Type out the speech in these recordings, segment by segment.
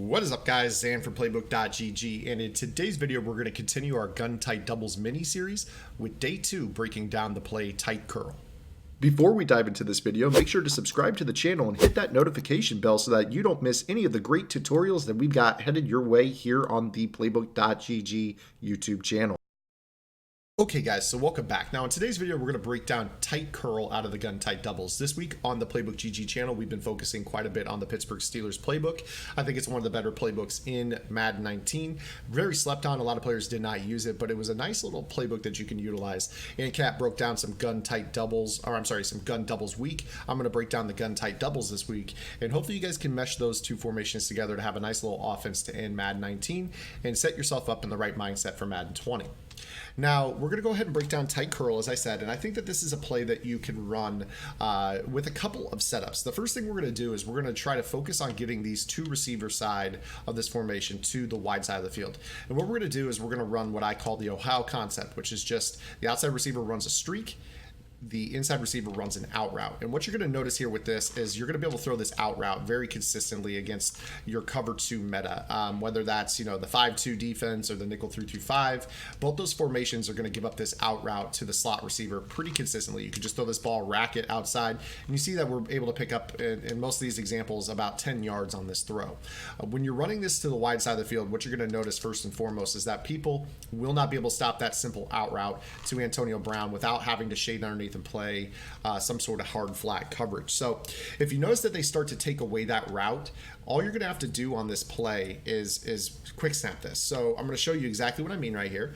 What is up, guys? Zan from playbook.gg, and in today's video we're going to continue our gun tight doubles mini series with day 2 breaking down the play tight curl. Before we dive into this video, make sure to subscribe to the channel and hit that notification bell so that you don't miss any of the great tutorials that we've got headed your way here on the playbook.gg YouTube channel. Okay guys, so welcome back. Now in today's video we're going to break down tight curl out of the gun tight doubles. This week on the Playbook GG channel we've been focusing quite a bit on the Pittsburgh Steelers playbook. I think it's one of the better playbooks in Madden 19. Very slept on, a lot of players did not use it, but it was a nice little playbook that you can utilize. And Cat broke down some gun tight doubles, some gun doubles week. I'm going to break down the gun tight doubles this week, and hopefully you guys can mesh those two formations together to have a nice little offense to end Madden 19 and set yourself up in the right mindset for Madden 20. Now, we're going to go ahead and break down tight curl, as I said, and I think that this is a play that you can run with a couple of setups. The first thing we're going to do is we're going to try to focus on getting these two receiver side of this formation to the wide side of the field. And what we're going to do is we're going to run what I call the Ohio concept, which is just the outside receiver runs a streak, the inside receiver runs an out route. And what you're going to notice here with this is you're going to be able to throw this out route very consistently against your cover 2 meta, whether that's the 5-2 defense or the nickel 3-2-5. Both those formations are going to give up this out route to the slot receiver pretty consistently. You can just throw this ball, rack it outside, and you see that we're able to pick up in most of these examples about 10 yards on this throw. When you're running this to the wide side of the field, what you're going to notice first and foremost is that people will not be able to stop that simple out route to Antonio Brown without having to shade underneath and play some sort of hard flat coverage. So if you notice that they start to take away that route, all you're going to have to do on this play is quick snap this. So I'm going to show you exactly what I mean right here.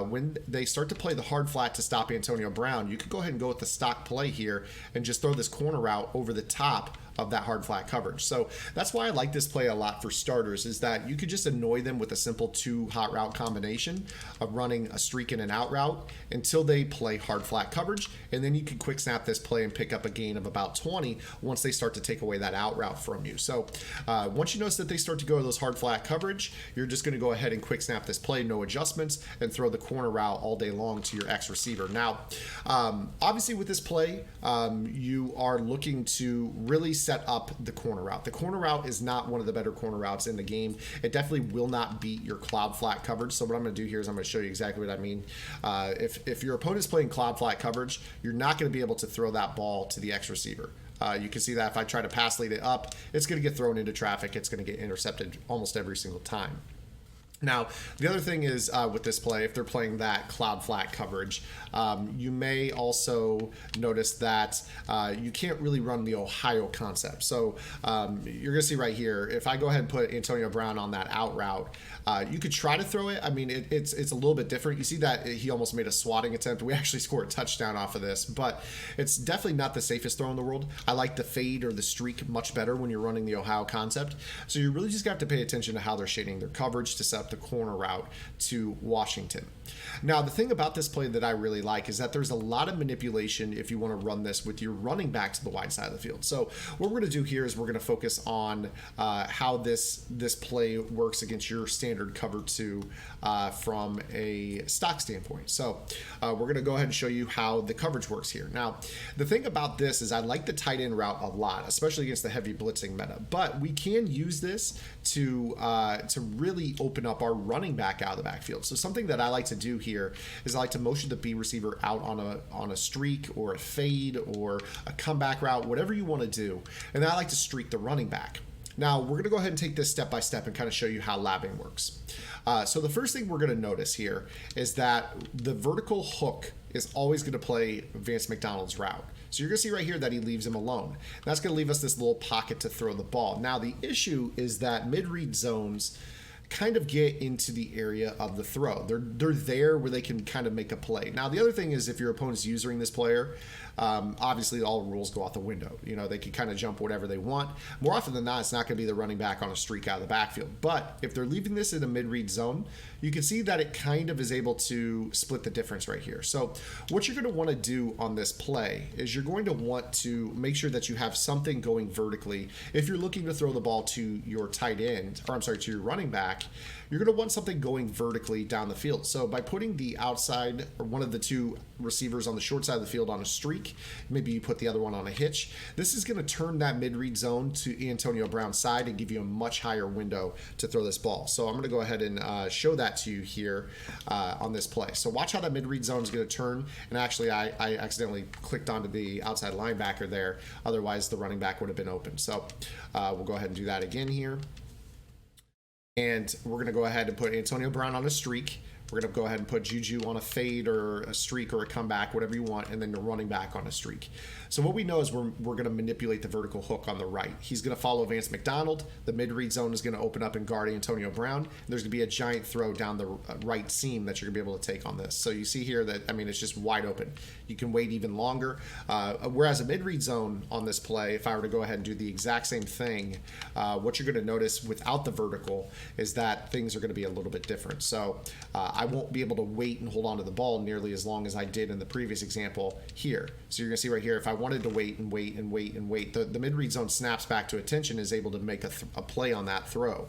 When they start to play the hard flat to stop Antonio Brown, you could go ahead and go with the stock play here and just throw this corner route over the top of that hard flat coverage. So that's why I like this play a lot for starters, is that you could just annoy them with a simple 2 hot route combination of running a streak and an out route until they play hard flat coverage, and then you can quick snap this play and pick up a gain of about 20 once they start to take away that out route from you. So once you notice that they start to go to those hard flat coverage, you're just going to go ahead and quick snap this play, no adjustments, and throw the corner route all day long to your X receiver. Now obviously with this play you are looking to really set up the corner route. The corner route is not one of the better corner routes in the game. It definitely will not beat your cloud flat coverage. So what I'm going to do here is I'm going to show you exactly what I mean. If your opponent's playing cloud flat coverage, you're not going to be able to throw that ball to the X receiver. You can see that if I try to pass lead it up, it's going to get thrown into traffic. It's going to get intercepted almost every single time. Now, the other thing is with this play, if they're playing that cloud flat coverage, you may also notice that you can't really run the Ohio concept. So you're going to see right here, if I go ahead and put Antonio Brown on that out route, you could try to throw it. I mean, it's a little bit different. You see that he almost made a swatting attempt. We actually scored a touchdown off of this, but it's definitely not the safest throw in the world. I like the fade or the streak much better when you're running the Ohio concept. So you really just got to pay attention to how they're shading their coverage to set up the corner route to Washington. Now, the thing about this play that I really like is that there's a lot of manipulation if you want to run this with your running back to the wide side of the field. So what we're going to do here is we're going to focus on how this play works against your standard cover 2 from a stock standpoint. So we're going to go ahead and show you how the coverage works here. Now, the thing about this is I like the tight end route a lot, especially against the heavy blitzing meta, but we can use this to really open up our running back out of the backfield. So something that I like to do here is I like to motion the B receiver out on a streak or a fade or a comeback route, whatever you want to do, and then I like to streak the running back. Now, we're going to go ahead and take this step by step and kind of show you how labbing works. So the first thing we're going to notice here is that the vertical hook is always going to play Vance McDonald's route. So you're going to see right here that he leaves him alone. That's going to leave us this little pocket to throw the ball. Now, the issue is that mid-read zones kind of get into the area of the throw. They're there where they can kind of make a play. Now, the other thing is if your opponent's using this player, obviously all rules go out the window. They can kind of jump whatever they want. More often than not, it's not going to be the running back on a streak out of the backfield. But if they're leaving this in a mid-read zone, you can see that it kind of is able to split the difference right here. So what you're going to want to do on this play is you're going to want to make sure that you have something going vertically. If you're looking to throw the ball to your tight end, or I'm sorry, to your running back, you're going to want something going vertically down the field. So by putting the outside or one of the two receivers on the short side of the field on a streak. Maybe you put the other one on a hitch. This is going to turn that mid-read zone to Antonio Brown's side and give you a much higher window to throw this ball. So I'm going to go ahead and show that to you here on this play. So watch how that mid-read zone is going to turn. And actually, I accidentally clicked onto the outside linebacker there. Otherwise, the running back would have been open. So we'll go ahead and do that again here. And we're going to go ahead and put Antonio Brown on a streak. We're going to go ahead and put Juju on a fade or a streak or a comeback, whatever you want, and then the running back on a streak. So what we know is we're going to manipulate the vertical hook on the right. He's going to follow Vance McDonald. The mid-read zone is going to open up and guard Antonio Brown. And there's going to be a giant throw down the right seam that you're going to be able to take on this. So you see here that, I mean, it's just wide open. You can wait even longer. Whereas a mid-read zone on this play, if I were to go ahead and do the exact same thing, what you're going to notice without the vertical is that things are going to be a little bit different. So I won't be able to wait and hold on to the ball nearly as long as I did in the previous example here. So you're going to see right here, if I wanted to wait and wait and wait and wait, the mid-read zone snaps back to attention, is able to make a play on that throw.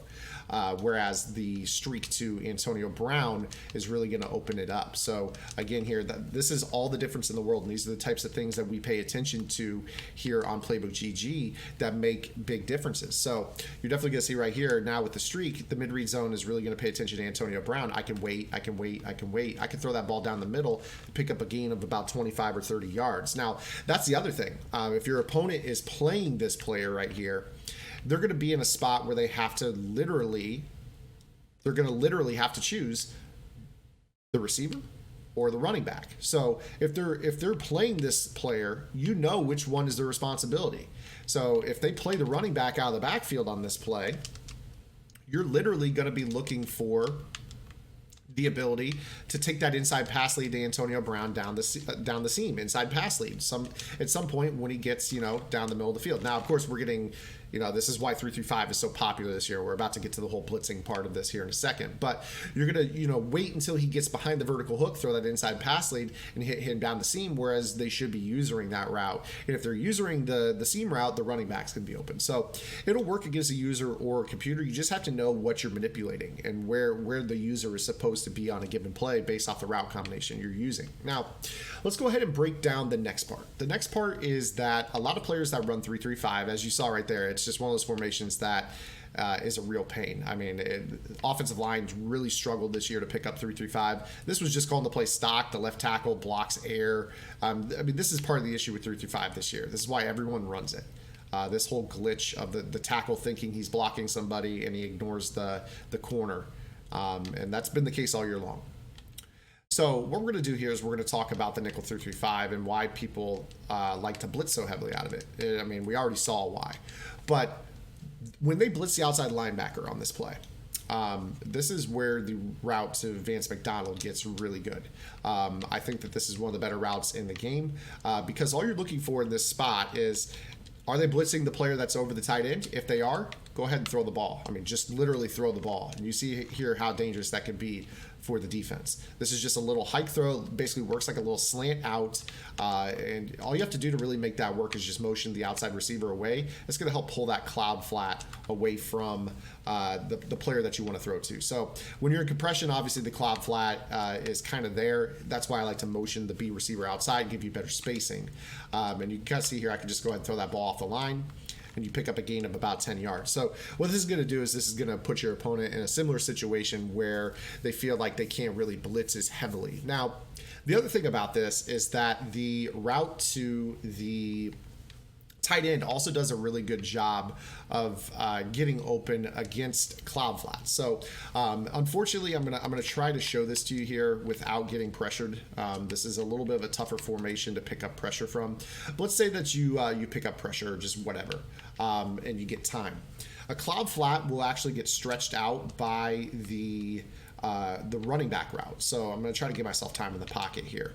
Whereas the streak to Antonio Brown is really going to open it up. So again here, this is all the difference in the world, and these are the types of things that we pay attention to here on Playbook GG that make big differences. So you're definitely going to see right here, now with the streak, the mid-read zone is really going to pay attention to Antonio Brown. I can wait, I can wait, I can wait. I can throw that ball down the middle, pick up a gain of about 25 or 30 yards. Now, that's the other thing. If your opponent is playing this player right here, they're going to be in a spot where they have to literally have to choose the receiver or the running back. So if they're playing this player, you know which one is their responsibility. So if they play the running back out of the backfield on this play, you're literally going to be looking for the ability to take that inside pass lead to Antonio Brown down the seam, inside pass lead. At some point when he gets, down the middle of the field. Now, of course, we're getting, this is why 3-3-5 is so popular this year. We're about to get to the whole blitzing part of this here in a second. But you're going to, wait until he gets behind the vertical hook, throw that inside pass lead, and hit him down the seam, whereas they should be using that route. And if they're using the seam route, the running back's going to be open. So it'll work against a user or a computer. You just have to know what you're manipulating and where the user is supposed to be on a given play based off the route combination you're using. Now, let's go ahead and break down the next part. The next part is that a lot of players that run 3-3-5, as you saw right there, it's just one of those formations that is a real pain. I mean, offensive lines really struggled this year to pick up 3-3-5. This was just called to play stock. The left tackle blocks air. This is part of the issue with 3-3-5 this year. This is why everyone runs it. This whole glitch of the tackle thinking he's blocking somebody and he ignores the corner. And that's been the case all year long. So what we're going to do here is we're going to talk about the nickel 3-3-5 and why people like to blitz so heavily out of it. I mean, we already saw why. But when they blitz the outside linebacker on this play, this is where the route to Vance McDonald gets really good. I think that this is one of the better routes in the game because all you're looking for in this spot is, are they blitzing the player that's over the tight end? If they are, go ahead and throw the ball. I mean, just literally throw the ball. And you see here how dangerous that can be for the defense. This is just a little hike throw. It basically works like a little slant out. And all you have to do to really make that work is just motion the outside receiver away. It's going to help pull that cloud flat away from the player that you want to throw to. So when you're in compression, obviously the cloud flat is kind of there. That's why I like to motion the B receiver outside, give you better spacing. And you can kind of see here, I can just go ahead and throw that ball off the line, and you pick up a gain of about 10 yards. So what this is going to do is this is going to put your opponent in a similar situation where they feel like they can't really blitz as heavily. Now, the other thing about this is that the route to the tight end also does a really good job of getting open against cloud flats. So unfortunately, I'm gonna try to show this to you here without getting pressured. This is a little bit of a tougher formation to pick up pressure from. But let's say that you pick up pressure or just whatever, and you get time. A cloud flat will actually get stretched out by the running back route. So I'm gonna try to give myself time in the pocket here.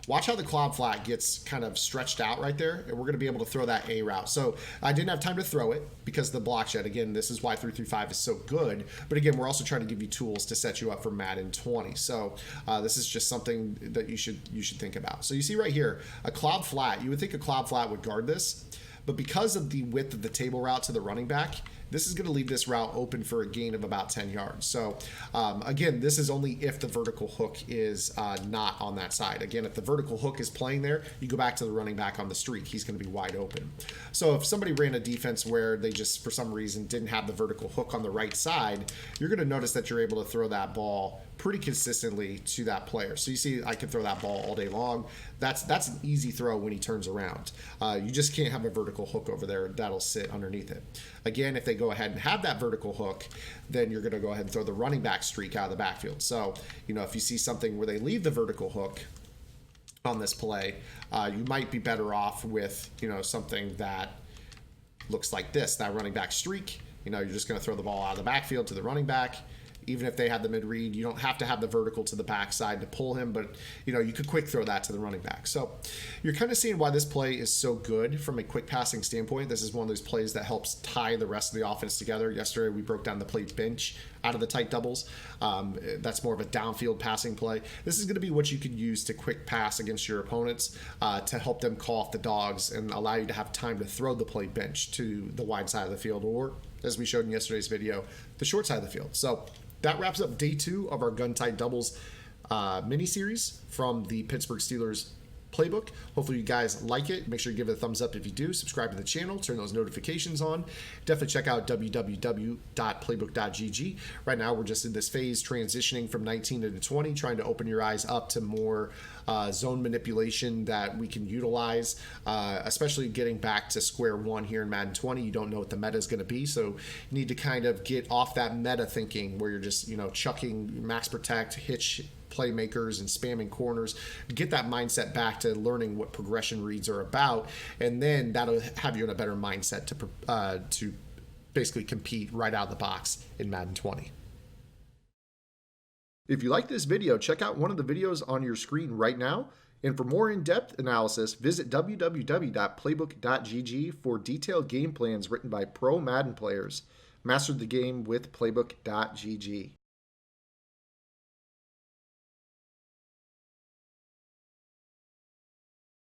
Watch how the cloud flat gets kind of stretched out right there, and we're going to be able to throw that A route. So I didn't have time to throw it because of the block shed. Again, this is why 3-3-5 is so good. But again, we're also trying to give you tools to set you up for Madden 20. So this is just something that you should think about. So you see right here, a cloud flat. You would think a cloud flat would guard this, but because of the width of the table route to the running back, this is going to leave this route open for a gain of about 10 yards. So again, this is only if the vertical hook is not on that side. Again, if the vertical hook is playing there, you go back to the running back on the streak. He's going to be wide open. So if somebody ran a defense where they just, for some reason, didn't have the vertical hook on the right side, you're going to notice that you're able to throw that ball pretty consistently to that player. So you see, I can throw that ball all day long. That's an easy throw when he turns around. You just can't have a vertical hook over there that'll sit underneath it. Again, if they go ahead and have that vertical hook, then you're going to go ahead and throw the running back streak out of the backfield. So, if you see something where they leave the vertical hook on this play, you might be better off with, something that looks like this, that running back streak. You're just going to throw the ball out of the backfield to the running back. Even if they have the mid-read, you don't have to have the vertical to the backside to pull him, but you could quick throw that to the running back. So you're kind of seeing why this play is so good from a quick passing standpoint. This is one of those plays that helps tie the rest of the offense together. Yesterday we broke down the play bench out of the tight doubles. That's more of a downfield passing play. This is going to be what you can use to quick pass against your opponents to help them call off the dogs and allow you to have time to throw the play bench to the wide side of the field, or as we showed in yesterday's video, the short side of the field. So that wraps up day 2 of our gun tight doubles mini series from the Pittsburgh Steelers playbook. Hopefully you guys like it. Make sure you give it a thumbs up if you do. Subscribe to the channel. Turn those notifications on. Definitely check out www.playbook.gg. Right now we're just in this phase transitioning from 19 into 20, trying to open your eyes up to more zone manipulation that we can utilize, especially getting back to square one here in Madden 20. You don't know what the meta is going to be, so you need to kind of get off that meta thinking where you're just chucking max protect, hitch playmakers and spamming corners. Get that mindset back to learning what progression reads are about, and then that'll have you in a better mindset to basically compete right out of the box in Madden 20. If you like this video, check out one of the videos on your screen right now. And for more in-depth analysis, visit www.playbook.gg for detailed game plans written by pro Madden players. Master the game with playbook.gg.